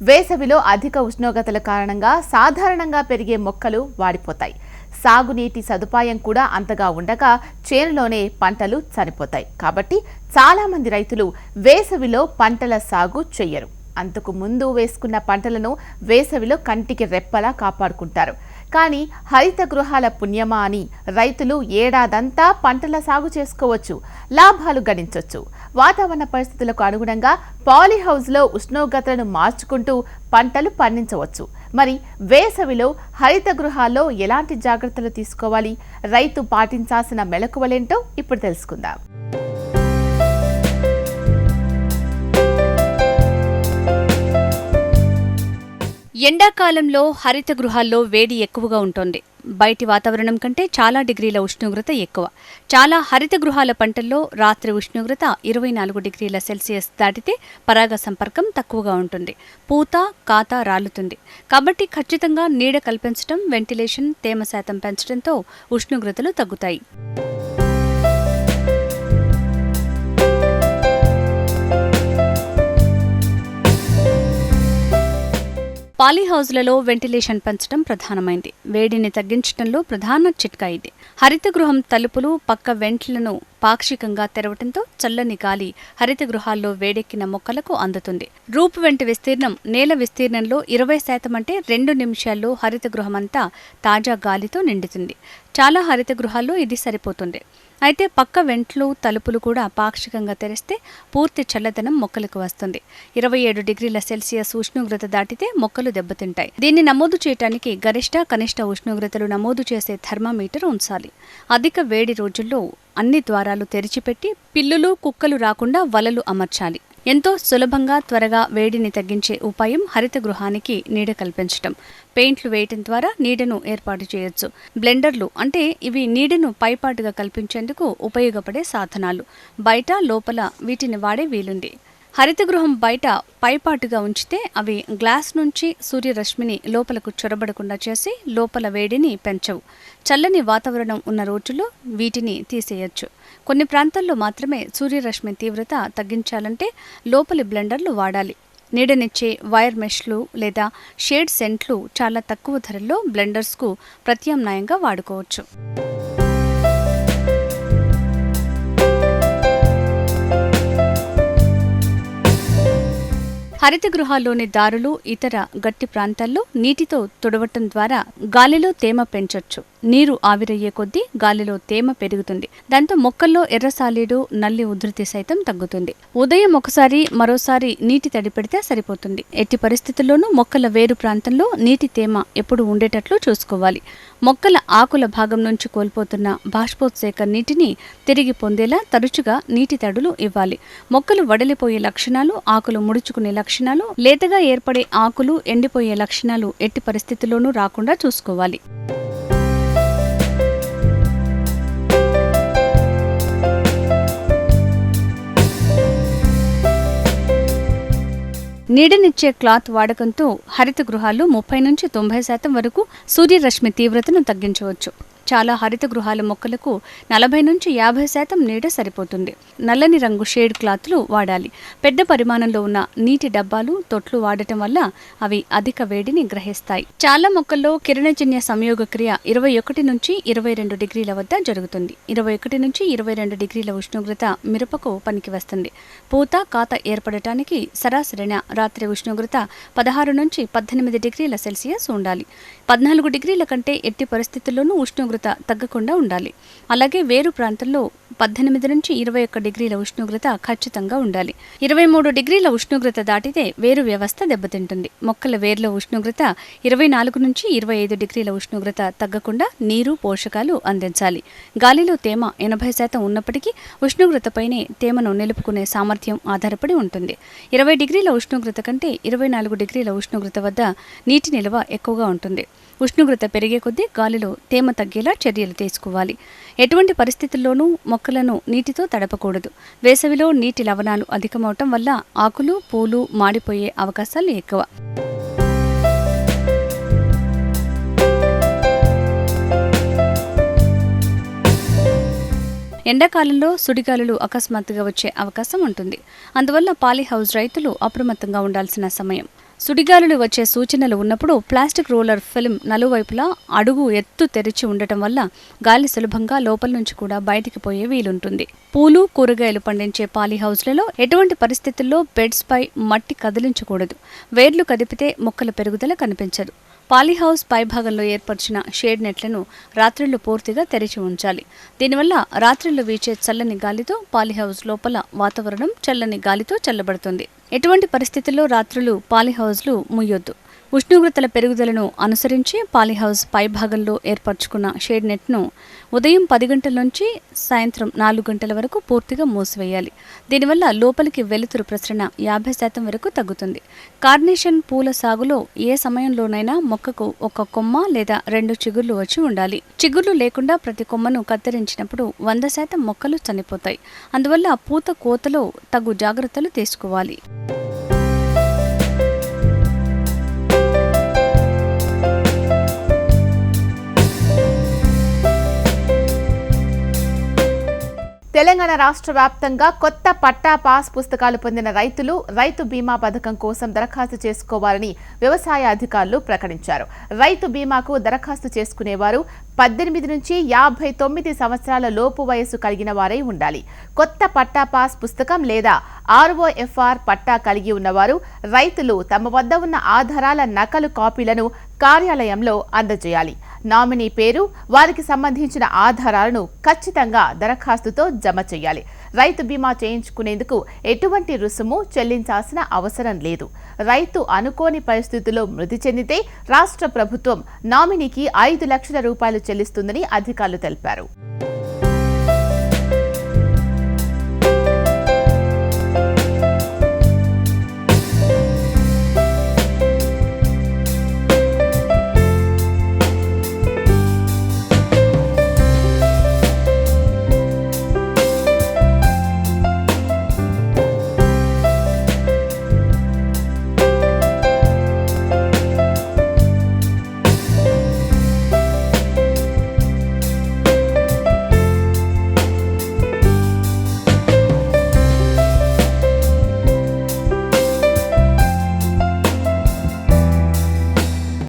వేసవిలో అధిక ఉష్ణోగ్రతల కారణంగా సాధారణంగా పెరిగే మొక్కలు వాడిపోతాయి. సాగునీటి సదుపాయం కూడా అంతగా ఉండగా చేనులోనే పంటలు చనిపోతాయి. కాబట్టి చాలా మంది రైతులు వేసవిలో పంటల సాగు చెయ్యరు. అంతకు ముందు వేసుకున్న పంటలను వేసవిలో కంటికి రెప్పలా కాపాడుకుంటారు. కానీ హరిత గృహాల పుణ్యమా అని రైతులు ఏడాదంతా పంటల సాగు చేసుకోవచ్చు, లాభాలు గడించవచ్చు. వాతావరణ పరిస్థితులకు అనుగుణంగా పాలీహౌస్లో ఉష్ణోగ్రతలను మార్చుకుంటూ పంటలు పండించవచ్చు. మరి వేసవిలో హరిత గృహాల్లో ఎలాంటి జాగ్రత్తలు తీసుకోవాలి, రైతు పాటించాల్సిన మెలకువలేంటో ఇప్పుడు తెలుసుకుందాం. ఎండాకాలంలో హరిత గృహాల్లో వేడి ఎక్కువగా ఉంటుంది. బయటి వాతావరణం కంటే చాలా డిగ్రీల ఉష్ణోగ్రత ఎక్కువ. చాలా హరిత గృహాల పంటల్లో రాత్రి ఉష్ణోగ్రత 24 డిగ్రీల సెల్సియస్ దాటితే పరాగ సంపర్కం తక్కువగా ఉంటుంది. పూత కాత రాలుతుంది. కాబట్టి ఖచ్చితంగా నీడ కల్పించడం, వెంటిలేషన్, తేమ శాతం పెంచడంతో ఉష్ణోగ్రతలు తగ్గుతాయి. పాలీహౌజ్లలో వెంటిలేషన్ పెంచడం ప్రధానమైంది. వేడిని తగ్గించడంలో ప్రధాన చిట్కా ఇది. హరిత గృహం తలుపులు, పక్క వెంట్లను పాక్షికంగా తెరవటంతో చల్లని గాలి హరిత గృహాల్లో వేడెక్కిన మొక్కలకు అందుతుంది. రూపు వెంటి విస్తీర్ణం నేల విస్తీర్ణంలో 20% అంటే 2 నిమిషాల్లో హరిత గృహమంతా తాజా గాలితో నిండుతుంది. చాలా హరిత గృహాల్లో ఇది సరిపోతుంది. అయితే పక్క వెంట్లు, తలుపులు కూడా పాక్షికంగా తెరిస్తే పూర్తి చల్లదనం మొక్కలకు వస్తుంది. 27 డిగ్రీల సెల్సియస్ ఉష్ణోగ్రత దాటితే మొక్కలు దెబ్బతింటాయి. దీన్ని నమోదు చేయడానికి గరిష్ట, కనిష్ట ఉష్ణోగ్రతలు నమోదు చేసే థర్మామీటర్ ఉంచాలి. అధిక వేడి రోజుల్లో అన్ని ద్వారాలు తెరిచిపెట్టి పిల్లులు, కుక్కలు రాకుండా వలలు అమర్చాలి. ఎంతో సులభంగా, త్వరగా వేడిని తగ్గించే ఉపాయం హరిత గృహానికి నీడ కల్పించటం. పెయింట్లు వేయటం ద్వారా నీడను ఏర్పాటు చేయొచ్చు. బ్లెండర్లు అంటే ఇవి నీడను పైపాటుగా కల్పించేందుకు ఉపయోగపడే సాధనాలు. బయట, లోపల వీటిని వాడే వీలుంది. హరిత గృహం బయట పైపాటుగా ఉంచితే అవి గ్లాస్ నుంచి సూర్యరశ్మిని లోపలకు చొరబడకుండా చేసి లోపల వేడిని పెంచవు. చల్లని వాతావరణం ఉన్న రోజుల్లో వీటిని తీసేయచ్చు. కొన్ని ప్రాంతాల్లో మాత్రమే సూర్యరశ్మి తీవ్రత తగ్గించాలంటే లోపలి బ్లెండర్లు వాడాలి. నీడనిచ్చే వైర్ మెష్లు లేదా షేడ్ సెంట్లు చాలా తక్కువ ధరల్లో బ్లెండర్స్కు ప్రత్యామ్నాయంగా వాడుకోవచ్చు. హరిత గృహాల్లోని దారులు, ఇతర గట్టి ప్రాంతాల్లో నీటితో తుడవటం ద్వారా గాలిలో తేమ పెంచొచ్చు. నీరు ఆవిరయ్యే కొద్దీ గాలిలో తేమ పెరుగుతుంది. దాంతో మొక్కల్లో ఎర్రసాలీడు, నల్లి ఉధృతి సైతం తగ్గుతుంది. ఉదయం ఒకసారి, మరోసారి నీటి తడి పెడితే సరిపోతుంది. ఎట్టి పరిస్థితుల్లోనూ మొక్కల వేరు ప్రాంతంలో నీటి తేమ ఎప్పుడు ఉండేటట్లు చూసుకోవాలి. మొక్కల ఆకుల భాగం నుంచి కోల్పోతున్న బాష్పోత్సేక నీటిని తిరిగి పొందేలా తరచుగా నీటి తడులు ఇవ్వాలి. మొక్కలు వడలిపోయే లక్షణాలు, ఆకులు ముడుచుకునే లక్షణాలు, లేతగా ఏర్పడే ఆకులు ఎండిపోయే లక్షణాలు ఎట్టి పరిస్థితుల్లోనూ రాకుండా చూసుకోవాలి. నీడనిచ్చే క్లాత్ వాడకంతో హరిత గృహాలు 30 నుంచి 90% వరకు సూర్యరశ్మి తీవ్రతను తగ్గించవచ్చు. చాలా హరిత గృహాల మొక్కలకు 40 నుంచి 50% నీడ సరిపోతుంది. నల్లని రంగు షేడ్ క్లాత్లు వాడాలి. పెద్ద పరిమాణంలో ఉన్న నీటి డబ్బాలు, తొట్లు వాడటం వల్ల అవి అధిక వేడిని గ్రహిస్తాయి. చాలా మొక్కల్లో కిరణజన్య సంయోగ క్రియ 21 నుంచి 22 డిగ్రీల వద్ద జరుగుతుంది. 21 నుంచి 22 డిగ్రీల ఉష్ణోగ్రత మిరపకు పనికి వస్తుంది. పూత, కాత ఏర్పడటానికి సరాసరిన రాత్రి ఉష్ణోగ్రత 16 నుంచి 18 డిగ్రీల సెల్సియస్ ఉండాలి. 14 డిగ్రీల కంటే ఎట్టి పరిస్థితుల్లోనూ ఉష్ణోగ్రత తగ్గకుండా ఉండాలి. అలాగే వేరు ప్రాంతంలో 18 నుంచి 21 డిగ్రీల ఉష్ణోగ్రత ఖచ్చితంగా ఉండాలి. 23 డిగ్రీల ఉష్ణోగ్రత దాటితే వేరు వ్యవస్థ దెబ్బతింటుంది. మొక్కల వేర్ల ఉష్ణోగ్రత 24 నుంచి 25 డిగ్రీల ఉష్ణోగ్రత తగ్గకుండా నీరు, పోషకాలు అందించాలి. గాలిలో తేమ 80% ఉన్నప్పటికీ ఉష్ణోగ్రతపైనే తేమను నిలుపుకునే సామర్థ్యం ఆధారపడి ఉంటుంది. 20 డిగ్రీల ఉష్ణోగ్రత కంటే 24 డిగ్రీల ఉష్ణోగ్రత వద్ద నీటి నిల్వ ఎక్కువగా ఉంటుంది. ఉష్ణోగ్రత పెరిగే కొద్దీ గాలిలో తేమ తగ్గేలా చర్యలు తీసుకోవాలి. ఎటువంటి పరిస్థితుల్లోనూ మొక్కలను నీటితో తడపకూడదు. వేసవిలో నీటి లవణాలు అధికమవటం వల్ల ఆకులు, పూలు మాడిపోయే అవకాశాలు ఎక్కువ. ఎండాకాలంలో సుడిగాలులు అకస్మాత్తుగా వచ్చే అవకాశం ఉంటుంది. అందువల్ల పాలీహౌస్ రైతులు అప్రమత్తంగా ఉండాల్సిన సమయం. సుడిగాలులు వచ్చే సూచనలు ఉన్నప్పుడు ప్లాస్టిక్ రోలర్ ఫిల్మ్ నలువైపులా అడుగు ఎత్తు తెరిచి ఉండటం వల్ల గాలి సులభంగా లోపల నుంచి కూడా బయటికి పోయే వీలుంటుంది. పూలు, కూరగాయలు పండించే పాలీహౌస్లలో ఎటువంటి పరిస్థితుల్లో బెడ్స్ పై మట్టి కదిలించకూడదు. వేర్లు కదిపితే మొక్కల పెరుగుదల కనిపించదు. పాలీహౌస్ పైభాగంలో ఏర్పరిచిన షేడ్ నెట్లను రాత్రిళ్లు పూర్తిగా తెరిచి ఉంచాలి. దీనివల్ల రాత్రిళ్లు వీచే చల్లని గాలితో పాలీహౌస్ లోపల వాతావరణం చల్లని గాలితో చల్లబడుతుంది. ఎటువంటి పరిస్థితుల్లో రాత్రులు పాలీహౌస్లు ముయ్యొద్దు. ఉష్ణోగ్రతల పెరుగుదలను అనుసరించి పాలీహౌస్ పైభాగంలో ఏర్పరచుకున్న షేడ్ నెట్ను ఉదయం 10 గంటల నుంచి సాయంత్రం 4 గంటల వరకు పూర్తిగా మూసివేయాలి. దీనివల్ల లోపలికి వెలుతురు ప్రసరణ 50% వరకు తగ్గుతుంది. కార్నేషన్ పూల సాగులో ఏ సమయంలోనైనా మొక్కకు ఒక కొమ్మ లేదా 2 చిగుర్లు వచ్చి ఉండాలి. చిగుర్లు లేకుండా ప్రతి కొమ్మను కత్తిరించినప్పుడు 100% మొక్కలు చనిపోతాయి. అందువల్ల పూత కోతలో తగు జాగ్రత్తలు తీసుకోవాలి. తెలంగాణ రాష్ట్ర వ్యాప్తంగా కొత్త పట్టా పాస్ పుస్తకాలు పొందిన రైతులు రైతు బీమా పథకం కోసం దరఖాస్తు చేసుకోవాలని వ్యవసాయ అధికారులు ప్రకటించారు. రైతు బీమాకు దరఖాస్తు చేసుకునేవారు 18 నుంచి 59 సంవత్సరాల లోపు వయసు కలిగిన వారై ఉండాలి. కొత్త పట్టా పాస్ పుస్తకం లేదా ROFR పట్టా కలిగి ఉన్నవారు రైతులు తమ వద్ద ఉన్న ఆధారాల నకలు కాపీలను కార్యాలయంలో అందజేయాలి. నామినీ పేరు, వారికి సంబంధించిన ఆధారాలను ఖచ్చితంగా దరఖాస్తుతో జమ చేయాలి. రైతు బీమా చేయించుకునేందుకు ఎటువంటి రుసుము చెల్లించాల్సిన అవసరం లేదు. రైతు అనుకోని పరిస్థితుల్లో మృతి చెందితే రాష్ట్ర ప్రభుత్వం నామినీకి 5 లక్షల రూపాయలు చెల్లిస్తుందని అధికారులు తెలిపారు.